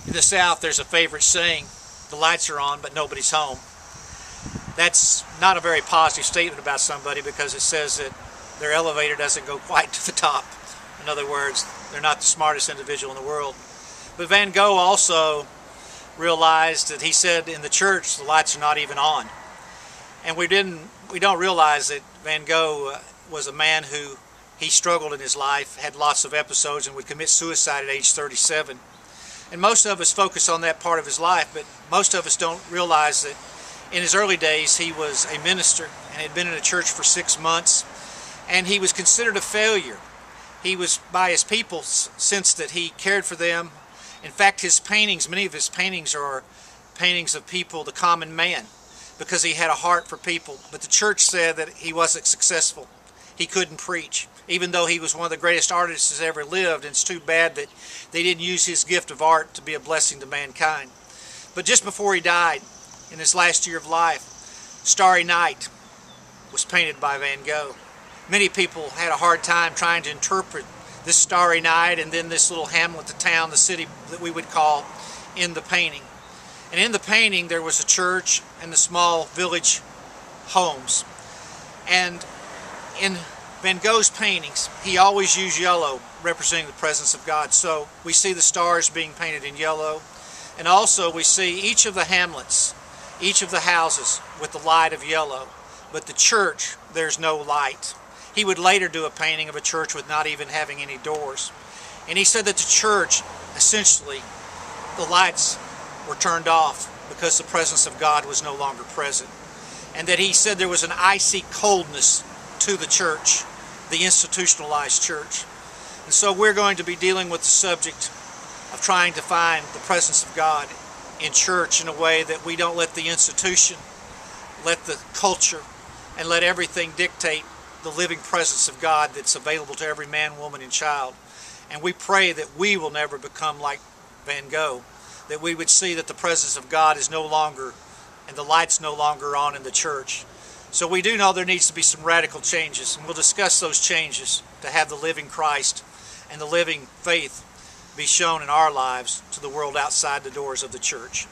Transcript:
In the South, there's a favorite saying, the lights are on, but nobody's home. That's not a very positive statement about somebody because it says that their elevator doesn't go quite to the top. In other words, they're not the smartest individual in the world. But Van Gogh also realized that he said in the church, the lights are not even on. And we don't realize that Van Gogh was a man who he struggled in his life, had lots of episodes, and would commit suicide at age 37. And most of us focus on that part of his life, but most of us don't realize that in his early days he was a minister and had been in a church for 6 months, and he was considered a failure. He was, by his people, sensed that he cared for them. In fact, his paintings, many of his paintings are paintings of people, the common man, because he had a heart for people. But the church said that he wasn't successful. He couldn't preach, even though he was one of the greatest artists that's ever lived. And it's too bad that they didn't use his gift of art to be a blessing to mankind. But just before he died, in his last year of life, Starry Night was painted by Van Gogh. Many people had a hard time trying to interpret this starry night and then this little hamlet, the town, the city that we would call, in the painting. And in the painting there was a church and the small village homes. And in Van Gogh's paintings, he always used yellow, representing the presence of God. So we see the stars being painted in yellow, and also we see each of the hamlets, each of the houses with the light of yellow. But the church, there's no light. He would later do a painting of a church with not even having any doors. And he said that the church, essentially, the lights were turned off because the presence of God was no longer present. And that he said there was an icy coldness to the church, the institutionalized church. And so we're going to be dealing with the subject of trying to find the presence of God in church in a way that we don't let the institution, let the culture, and let everything dictate the living presence of God that's available to every man, woman, and child. And we pray that we will never become like Van Gogh, that we would see that the presence of God is no longer, and the light's no longer on in the church. So we do know there needs to be some radical changes, and we'll discuss those changes to have the living Christ and the living faith be shown in our lives to the world outside the doors of the church.